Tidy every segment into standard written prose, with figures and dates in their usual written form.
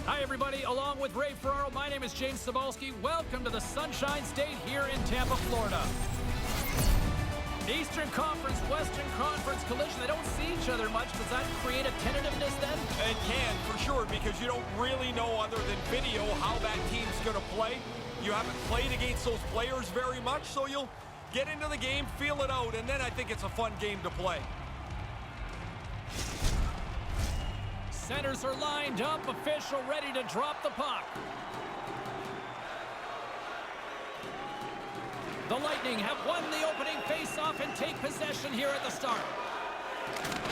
Hi, everybody. Along with Ray Ferraro, my name is James Cebulski. Welcome to the Sunshine State here in Tampa, Florida. Eastern Conference, Western Conference collision. They don't see each other much. Does that create a tentativeness then? It can, for sure, because you don't really know other than video how that team's going to play. You haven't played against those players very much, so you'll get into the game, feel it out, and then I think it's a fun game to play. Centers are lined up, official ready to drop the puck. The Lightning have won the opening faceoff and take possession here at the start.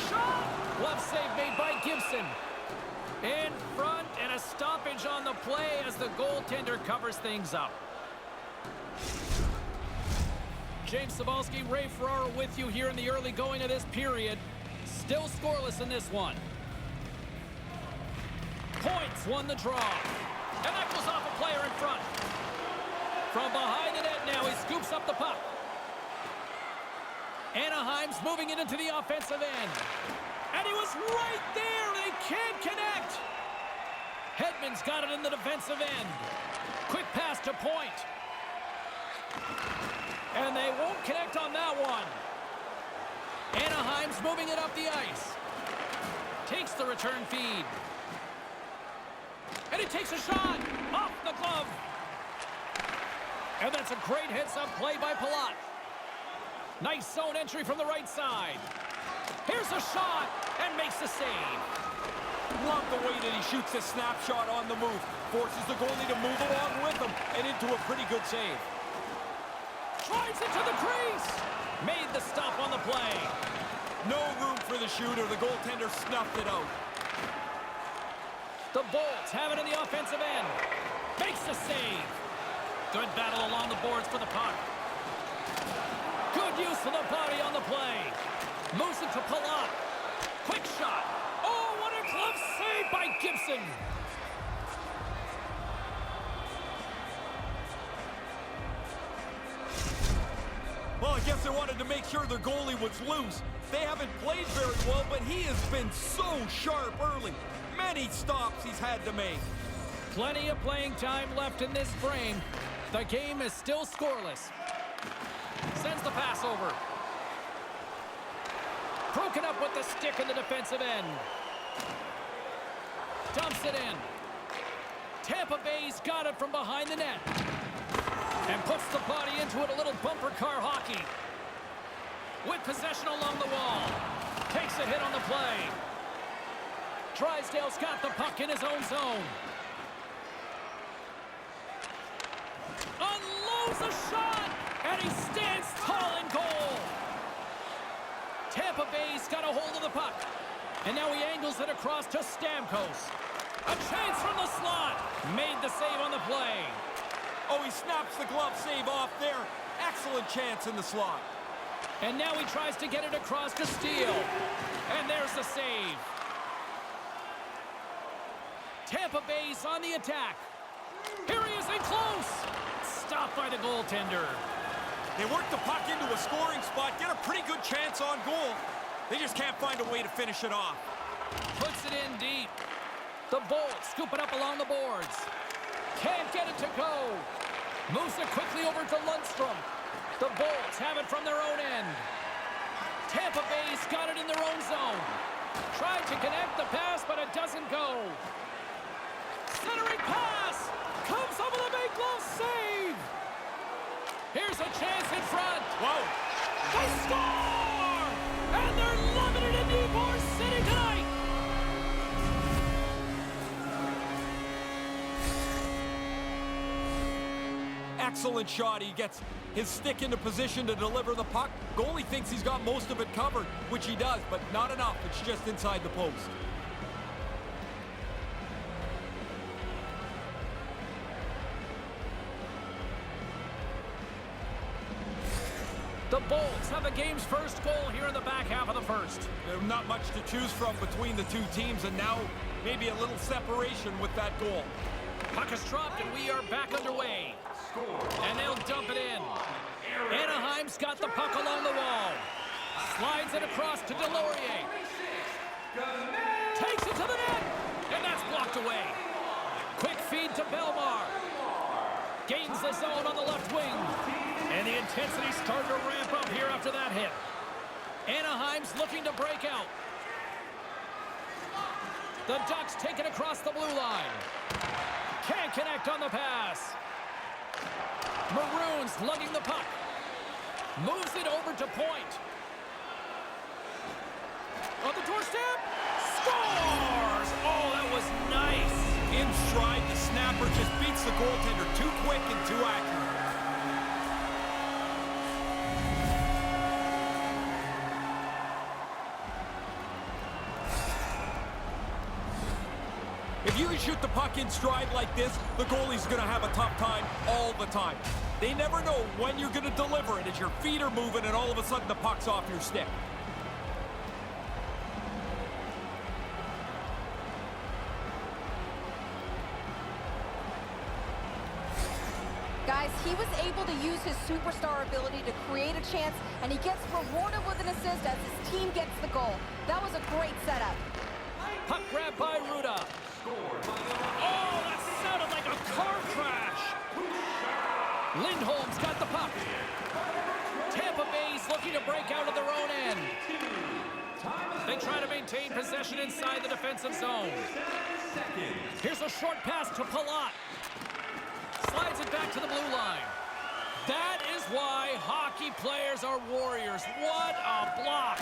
Shot! Glove save made by Gibson. In front, and a stoppage on the play as the goaltender covers things up. James Cebulski, Ray Ferraro with you here in the early going of this period. Still scoreless in this one. Points won the draw. And that goes off a player in front. From behind the net now, he scoops up the puck. Anaheim's moving it into the offensive end. And he was right there, and he can't connect. Hedman's got it in the defensive end. Quick pass to Point. And they won't connect on that one. Anaheim's moving it up the ice. Takes the return feed. And he takes a shot off the glove. And that's a great heads-up play by Palat. Nice zone entry from the right side. Here's a shot and makes the save. Love the way that he shoots this snapshot on the move. Forces the goalie to move along with him and into a pretty good save. Drives it to the crease. Made the stop on the play. No room for the shooter. The goaltender snuffed it out. The Bolts have it in the offensive end. Makes the save. Good battle along the boards for the puck. Good use of the body on the play. Moves it to Palat. Quick shot. Oh, what a glove save by Gibson. Well, I guess they wanted to make sure their goalie was loose. They haven't played very well, but he has been so sharp early. Many stops he's had to make. Plenty of playing time left in this frame. The game is still scoreless. Sends the pass over. Broken up with the stick in the defensive end. Dumps it in. Tampa Bay's got it from behind the net. And puts the body into it, a little bumper car hockey. With possession along the wall. Takes a hit on the play. Drysdale's got the puck in his own zone. Unloads a shot, and he stands tall in goal. Tampa Bay's got a hold of the puck. And now he angles it across to Stamkos. A chance from the slot. Made the save on the play. Oh, he snaps the glove save off there. Excellent chance in the slot. And now he tries to get it across to Steele. And there's the save. Tampa Bay's on the attack. Here he is in close. Stopped by the goaltender. They work the puck into a scoring spot, get a pretty good chance on goal. They just can't find a way to finish it off. Puts it in deep. The Bolts scoop it up along the boards. Can't get it to go. Moves it quickly over to Lundstrom. The Bolts have it from their own end. Tampa Bay's got it in their own zone. Tried to connect the pass, but it doesn't go. Centering pass. Comes up with a big glove save. Here's a chance in front. Whoa. They score! And they're loving it in Ybor City tonight. Excellent shot. He gets his stick into position to deliver the puck. Goalie thinks he's got most of it covered, which he does, but not enough. It's just inside the post. The Bolts have the game's first goal here in the back half of the first. There's not much to choose from between the two teams, and now maybe a little separation with that goal. Puck is dropped, and we are back underway. And they'll dump it in. Anaheim's got the puck along the wall. Slides it across to Delorier. Takes it to the net. And that's blocked away. Quick feed to Belmar. Gains the zone on the left wing. And the intensity's starting to ramp up here after that hit. Anaheim's looking to break out. The Ducks take it across the blue line. Can't connect on the pass. Maroons lugging the puck. Moves it over to point. On the doorstep. Scores! Oh, that was nice. In stride, the snapper just beats the goaltender too quick and too accurate. If you can shoot the puck in stride like this, the goalie's going to have a tough time all the time. They never know when you're going to deliver it as your feet are moving and all of a sudden the puck's off your stick. Guys, he was able to use his superstar ability to create a chance, and he gets rewarded with an assist as his team gets the goal. That was a great setup. Puck grab by Ruda. Oh, that sounded like a car crash. Lindholm's got the puck. Tampa Bay's looking to break out of their own end. They try to maintain possession inside the defensive zone. Here's a short pass to Palat. Slides it back to the blue line. That is why hockey players are warriors. What a block.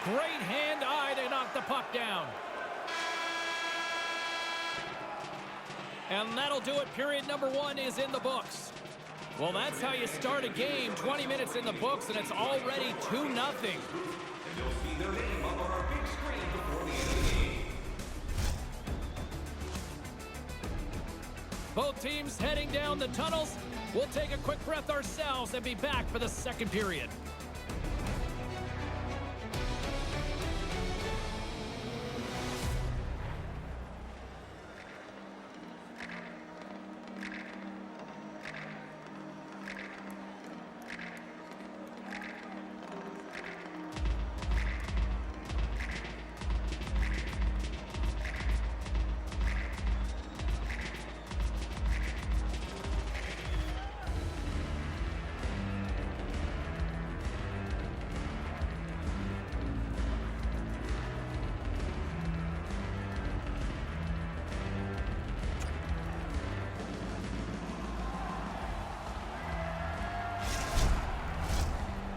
Great hand-eye to knock the puck down. And that'll do it. Period number 1 is in the books. Well, that's how you start a game. 20 minutes in the books, and it's already 2-0. And you'll see their name up on our big screen before the end of the game. Both teams heading down the tunnels. We'll take a quick breath ourselves and be back for the second period.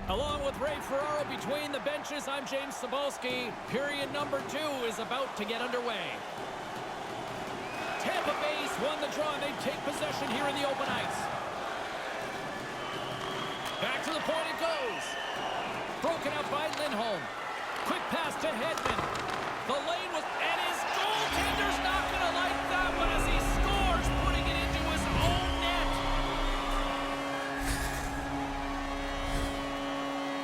Along with Ray Ferraro between the benches, I'm James Cebulski. Period number 2 is about to get underway. Tampa Bay's won the draw. They take possession here in the open ice. Back to the point it goes. Broken up by Lindholm. Quick pass to Hedman. The lane was, and his goaltender's not going to like that one as he scores, putting it into his own net.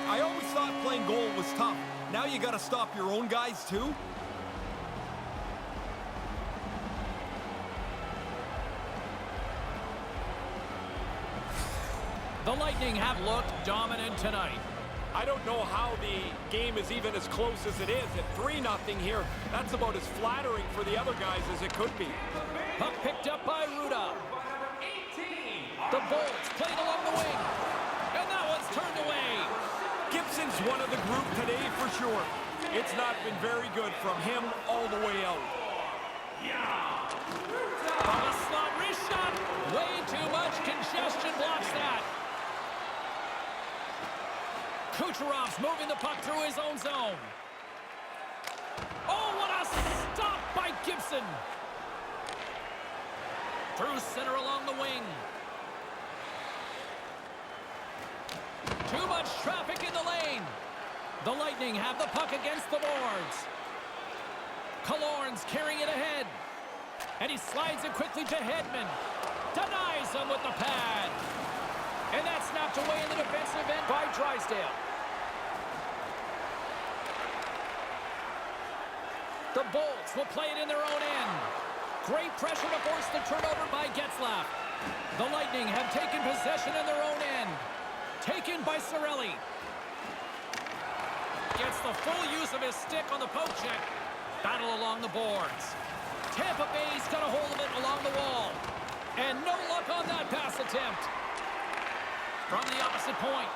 I always thought playing goal was tough. Now you got to stop your own guys too. The Lightning have looked dominant tonight. I don't know how the game is even as close as it is. At 3-0 here, that's about as flattering for the other guys as it could be. Puck picked up by Ruda. The Bolts played along the wing. And that one's turned away. Gibson's one of the group today for sure. It's not been very good from him all the way out. On a slot wrist shot. Way too much congestion blocks that. Kucherov's moving the puck through his own zone. Oh, what a stop by Gibson. Through center along the wing. Too much traffic in the lane. The Lightning have the puck against the boards. Killorn's carrying it ahead. And he slides it quickly to Hedman. Denies him with the pad. And that's knocked away in the defensive end by Drysdale. The Bolts will play it in their own end. Great pressure to force the turnover by Getzlaf. The Lightning have taken possession in their own end. Taken by Cirelli. Gets the full use of his stick on the poke check. Battle along the boards. Tampa Bay's got a hold of it along the wall. And no luck on that pass attempt. From the opposite point.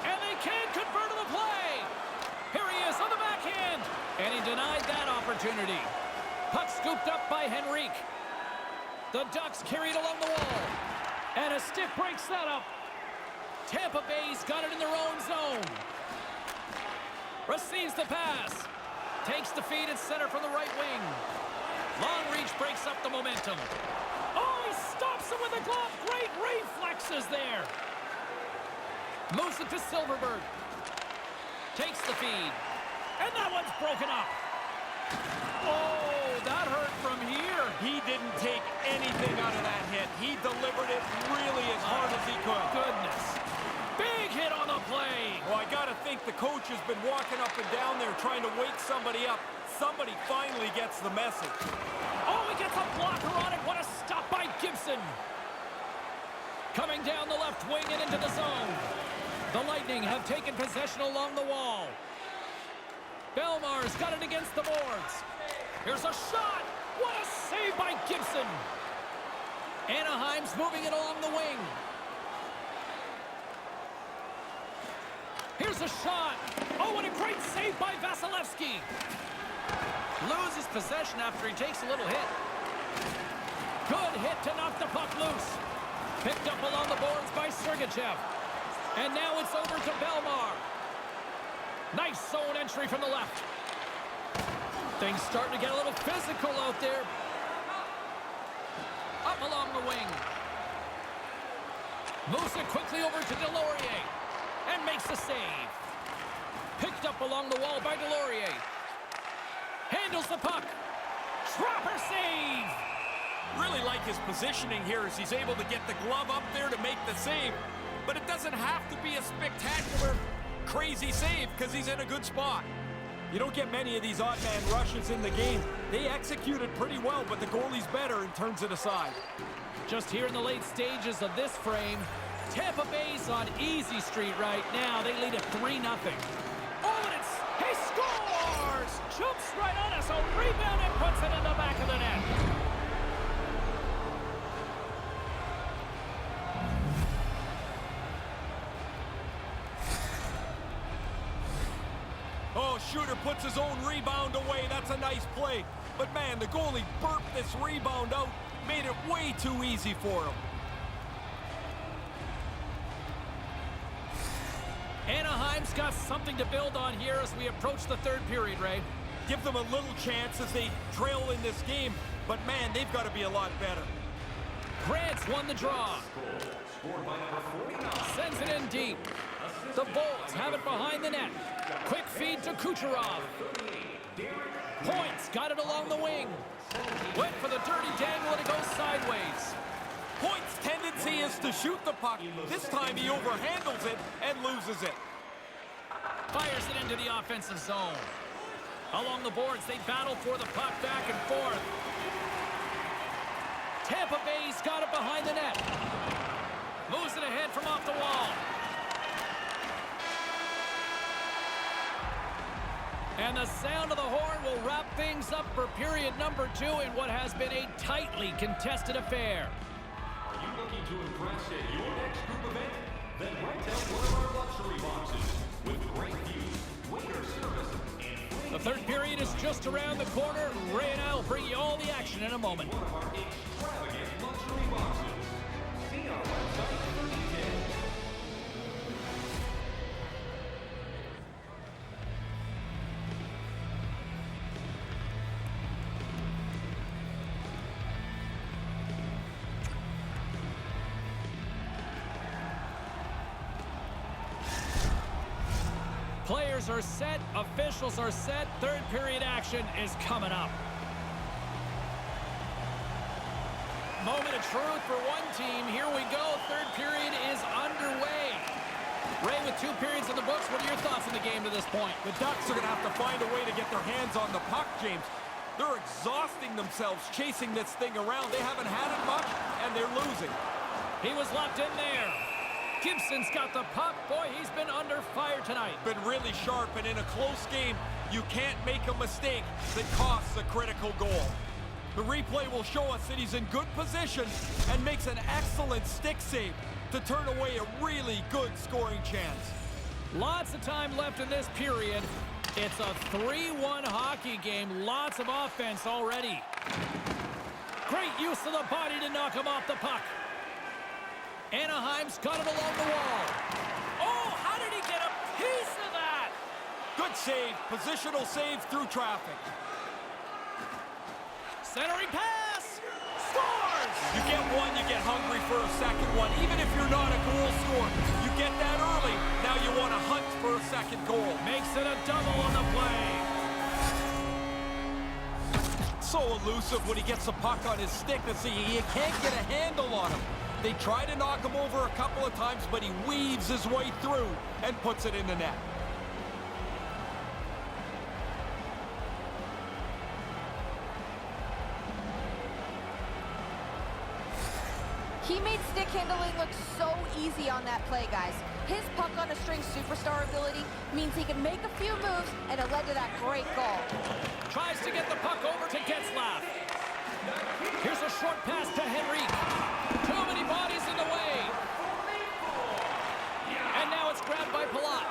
And they can't convert on the play. Here he is on the backhand. And he denied that opportunity. Puck scooped up by Henrique. The Ducks carried along the wall. And a stick breaks that up. Tampa Bay's got it in their own zone. Receives the pass. Takes the feed at center from the right wing. Long reach breaks up the momentum. Oh, he stops him with a glove. Great reflexes there. Moves it to Silverberg. Takes the feed. And that one's broken up. Oh, that hurt from here. He didn't take anything out of that hit. He delivered it really as hard as he could. Goodness. Big hit on the play. Well, I got to think the coach has been walking up and down there trying to wake somebody up. Somebody finally gets the message. Oh, he gets a blocker on it. What a stop by Gibson. Coming down the left wing and into the zone. The Lightning have taken possession along the wall. Belmar's got it against the boards. Here's a shot. What a save by Gibson. Anaheim's moving it along the wing. Here's a shot. Oh, what a great save by Vasilevsky. Loses possession after he takes a little hit. Good hit to knock the puck loose. Picked up along the boards by Sergachev. And now it's over to Belmar. Nice zone entry from the left. Things starting to get a little physical out there. Up along the wing. Moves it quickly over to Delorier. And makes the save. Picked up along the wall by Delorier. Handles the puck. Trapper save. Really like his positioning here as he's able to get the glove up there to make the save. But it doesn't have to be a spectacular, crazy save because he's in a good spot. You don't get many of these odd man rushes in the game. They executed pretty well, but the goalie's better and turns it aside. Just here in the late stages of this frame, Tampa Bay's on easy street right now. They lead at 3-0. Oh, and he scores! Jumps right on us, a rebound and puts it in the back of the net. Oh, Shooter puts his own rebound away. That's a nice play. But man, the goalie burped this rebound out, made it way too easy for him. Anaheim's got something to build on here as we approach the third period, Ray. Give them a little chance as they trail in this game, but man, they've got to be a lot better. Grant's won the draw. Sends it in deep. The Bolts have it behind the net. Quick feed to Kucherov. Points got it along the wing. Went for the dirty dangle and it goes sideways. Point's tendency is to shoot the puck. This time he overhandles it and loses it. Fires it into the offensive zone. Along the boards, they battle for the puck back and forth. Tampa Bay's got it behind the net. Moves it ahead from off the wall. And the sound of the horn will wrap things up for period number 2 in what has been a tightly contested affair. Are you looking to impress at your next group event? Then rent out one of our luxury boxes with great views, waiter service, and the third period is just around the corner. Ray and I will bring you all the action in a moment. one of our extravagant luxury boxes. See our website for details. Players are set, officials are set, third period action is coming up. Moment of truth for one team. Here we go, third period is underway. Ray, with 2 periods in the books, what are your thoughts on the game to this point? The Ducks are going to have to find a way to get their hands on the puck, James. They're exhausting themselves chasing this thing around. They haven't had it much, and they're losing. He was locked in there. Gibson's got the puck. Boy, he's been under fire tonight. Been really sharp, and in a close game, you can't make a mistake that costs a critical goal. The replay will show us that he's in good position and makes an excellent stick save to turn away a really good scoring chance. Lots of time left in this period. It's a 3-1 hockey game. Lots of offense already. Great use of the body to knock him off the puck. Anaheim's got it along the wall. Oh, how did he get a piece of that? Good save. Positional save through traffic. Centering pass. Scores! You get one, you get hungry for a second one. Even if you're not a goal scorer, you get that early. Now you want to hunt for a second goal. Makes it a double on the play. So elusive when he gets the puck on his stick that you can't get a handle on him. They try to knock him over a couple of times, but he weaves his way through and puts it in the net. He made stick handling look so easy on that play, guys. His puck-on-a-string superstar ability means he can make a few moves, and it led to that great goal. Tries to get the puck over to Getzlaf. Here's a short pass to Henrique. Too many bodies in the way. And now it's grabbed by Palat.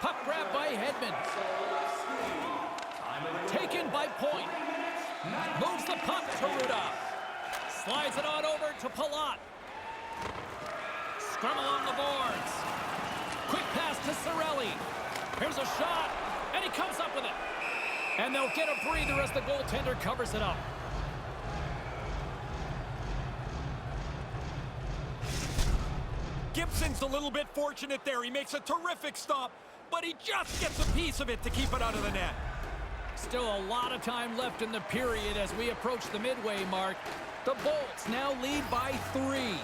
Puck grabbed by Hedman. Taken by Point. Moves the puck to Ruda. Slides it on over to Palat. Scrum along the boards. Quick pass to Cirelli. Here's a shot, and he comes up with it. And they'll get a breather as the goaltender covers it up. Gibson's a little bit fortunate there. He makes a terrific stop, but he just gets a piece of it to keep it out of the net. Still a lot of time left in the period as we approach the midway mark. The Bolts now lead by 3.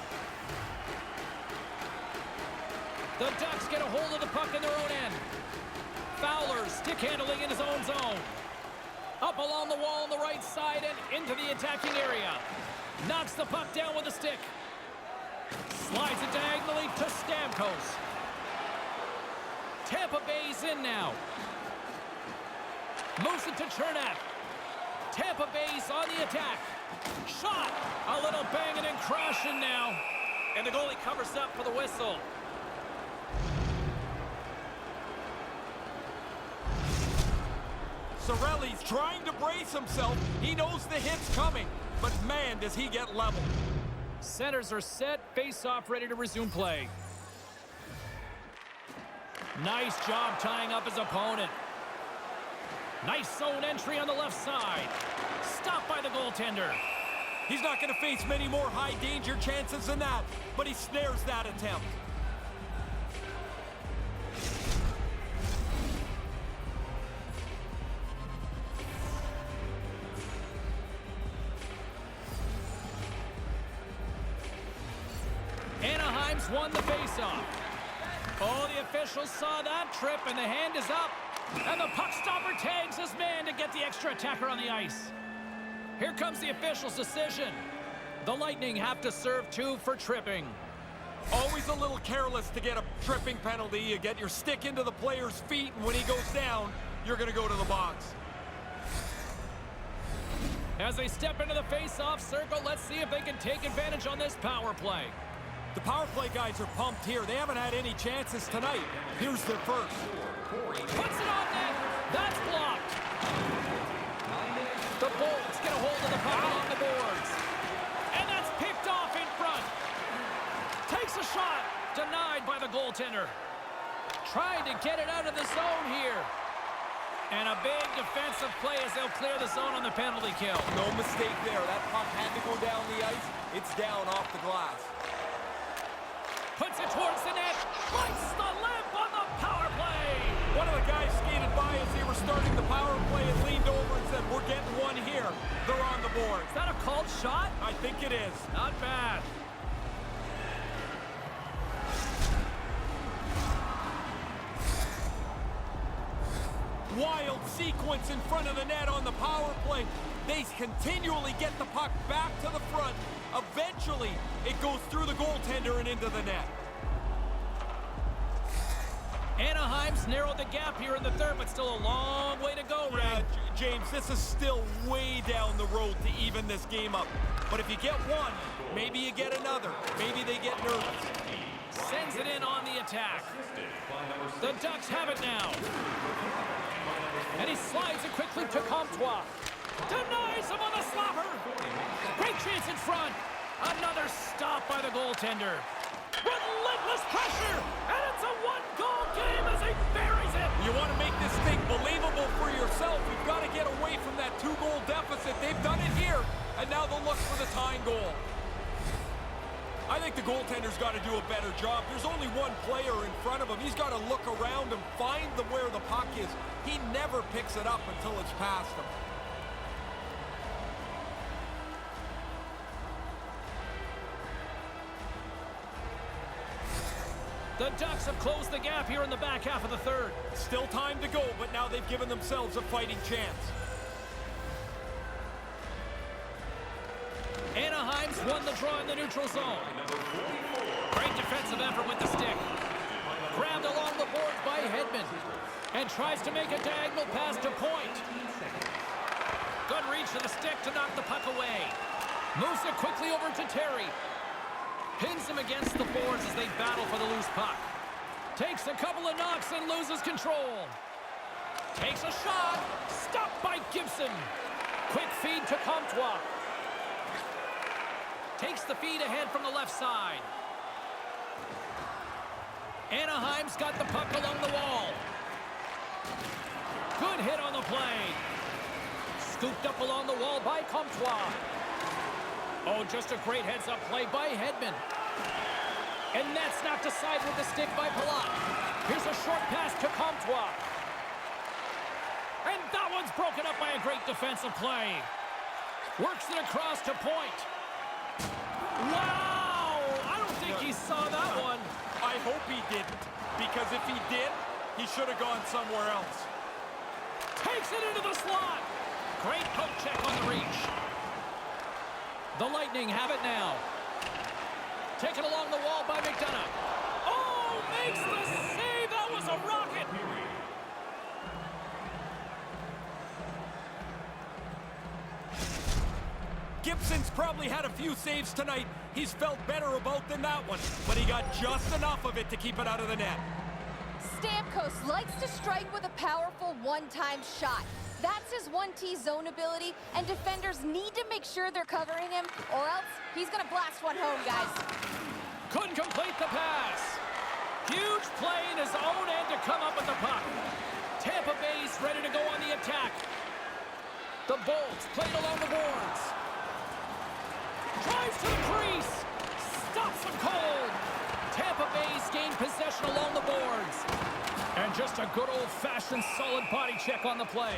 The Ducks get a hold of the puck in their own end. Fowler stick handling in his own zone. Up along the wall on the right side and into the attacking area. Knocks the puck down with a stick. Slides it diagonally to Stamkos. Tampa Bay's in now. Moves it to Chernak. Tampa Bay's on the attack. Shot! A little banging and crashing now. And the goalie covers up for the whistle. Cirelli's trying to brace himself. He knows the hit's coming, but man, does he get leveled. Centers are set, face-off ready to resume play. Nice job tying up his opponent. Nice zone entry on the left side. Stopped by the goaltender. He's not going to face many more high-danger chances than that, but he snares that attempt. Anaheim's won the faceoff. Oh, the officials saw that trip, and the hand is up. And the puck stopper tags his man to get the extra attacker on the ice. Here comes the official's decision. The Lightning have to serve 2 for tripping. Always a little careless to get a tripping penalty. You get your stick into the player's feet, and when he goes down, you're going to go to the box. As they step into the face-off circle, let's see if they can take advantage on this power play. The power play guys are pumped here. They haven't had any chances tonight. Here's their first. Puts it on net. That's blocked. The Bolts get a hold of the puck on the boards. And that's picked off in front. Takes a shot. Denied by the goaltender. Trying to get it out of the zone here. And a big defensive play as they'll clear the zone on the penalty kill. No mistake there. That puck had to go down the ice. It's down off the glass. Puts it towards the net. Lights the lamp on the power play. One of the guys skated by as they were starting the power play and leaned over and said, "We're getting one here." They're on the board. Is that a called shot? I think it is. Not bad. wild sequence in front of the net on the power play. They continually get the puck back to the front. Eventually, it goes through the goaltender and into the net. Anaheim's narrowed the gap here in the third, but still a long way to go, Ray. James, this is still way down the road to even this game up. But if you get one, maybe you get another. Maybe they get nervous. Sends it in on the attack. The Ducks have it now. And he slides it quickly to Comtois. Denies him on the slapper. Great chance in front. Another stop by the goaltender. Relentless pressure. And it's a one-goal game as he buries it. You want to make this thing believable for yourself. You've got to get away from that two-goal deficit. They've done it here. And now they'll look for the tying goal. I think the goaltender's got to do a better job. There's only one player in front of him. He's got to look around and find where the puck is. He never picks it up until it's past him. The Ducks have closed the gap here in the back half of the third. Still time to go, but now they've given themselves a fighting chance. Anaheim's won the draw in the neutral zone. Great defensive effort with the stick. Grabbed along the boards by Hedman. And tries to make a diagonal pass to Point. Good reach to the stick to knock the puck away. Moves it quickly over to Terry. Pins him against the boards as they battle for the loose puck. Takes a couple of knocks and loses control. Takes a shot. Stopped by Gibson. Quick feed to Comtois. Takes the feed ahead from the left side. Anaheim's got the puck along the wall. Good hit on the play. Scooped up along the wall by Comtois. Oh, just a great heads-up play by Hedman. And that's knocked aside with the stick by Palat. Here's a short pass to Comtois. And that one's broken up by a great defensive play. Works it across to Point. Wow! I don't think he saw that one. I hope he didn't, because if he did, he should have gone somewhere else. Takes it into the slot. Great poke check on the reach. The Lightning have it now. Taken along the wall by McDonough. Oh, makes the save. That was a rocket. Gibson's probably had a few saves tonight he's felt better about than that one, but he got just enough of it to keep it out of the net. Stamkos likes to strike with a powerful one-time shot. That's his 1T zone ability, and defenders need to make sure they're covering him, or else he's going to blast one home, guys. Couldn't complete the pass. Huge play in his own end to come up with the puck. Tampa Bay's ready to go on the attack. The Bolts played along the boards. Drives to the crease. Stops him cold. Tampa Bay's gained possession along the boards. And just a good old-fashioned solid body check on the play.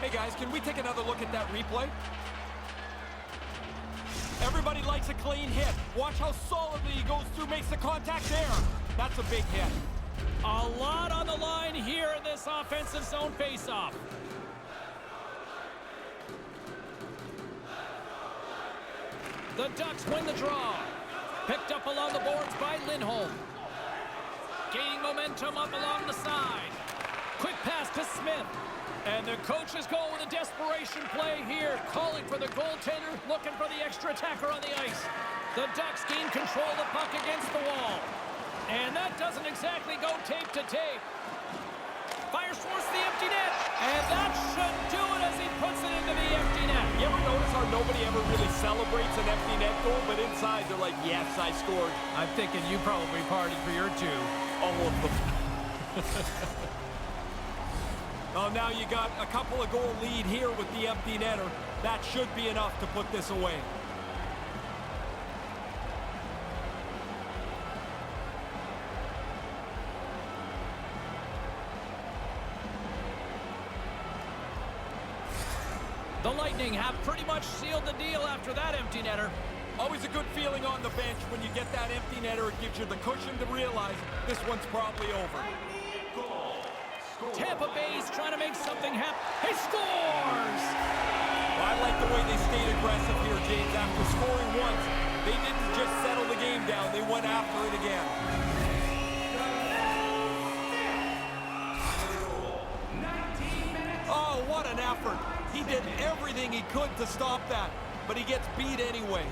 Hey guys, can we take another look at that replay? Everybody likes a clean hit. Watch how solidly he goes through, makes the contact there. That's a big hit. A lot on the line here in this offensive zone faceoff. The Ducks win the draw. Picked up along the boards by Lindholm. Gaining momentum up along the side. Quick pass to Smith. And the coaches go with a desperation play here, calling for the goaltender, looking for the extra attacker on the ice. The Ducks gain control of the puck against the wall. And that doesn't exactly go tape to tape. Fires towards the empty net. And that should do it as he puts it into the empty net. You ever notice how nobody ever really celebrates an empty net goal, but inside they're like, yes, I scored. I'm thinking you probably partied for your two. All of them. Oh, now you got a couple of goal lead here with the empty netter. That should be enough to put this away. The Lightning have pretty much sealed the deal after that empty netter. Always a good feeling on the bench when you get that empty netter. It gives you the cushion to realize this one's probably over. Tampa Bay's trying to make something happen. He scores! Well, I like the way they stayed aggressive here, James. After scoring once, they didn't just settle the game down. They went after it again. Oh, what an effort. He did everything he could to stop that, but he gets beat anyway.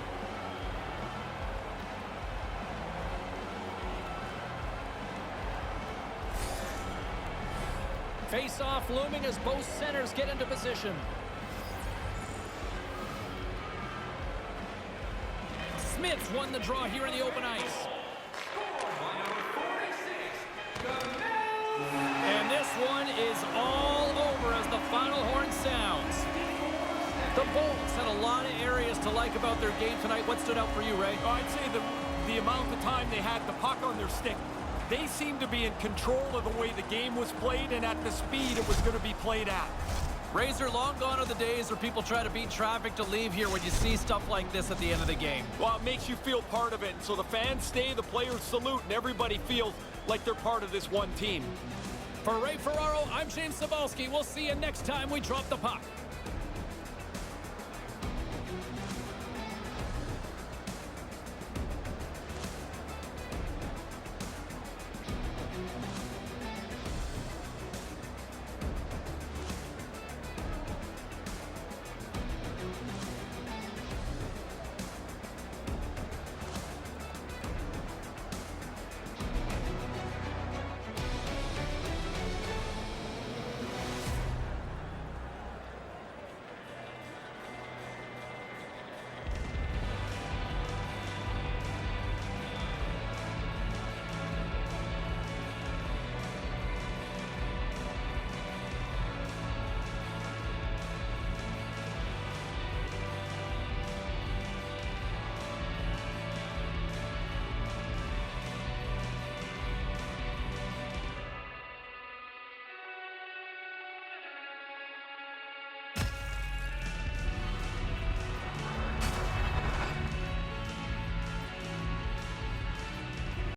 Face-off looming as both centers get into position. Smith's won the draw here in the open ice. And this one is all over as the final horn sounds. The Bolts had a lot of areas to like about their game tonight. What stood out for you, Ray? I'd say the amount of time they had the puck on their stick. They seemed to be in control of the way the game was played and at the speed it was going to be played at. Razor, long gone are the days where people try to beat traffic to leave here when you see stuff like this at the end of the game. Well, it makes you feel part of it. So the fans stay, the players salute, and everybody feels like they're part of this one team. For Ray Ferraro, I'm James Cybulski. We'll see you next time we drop the puck.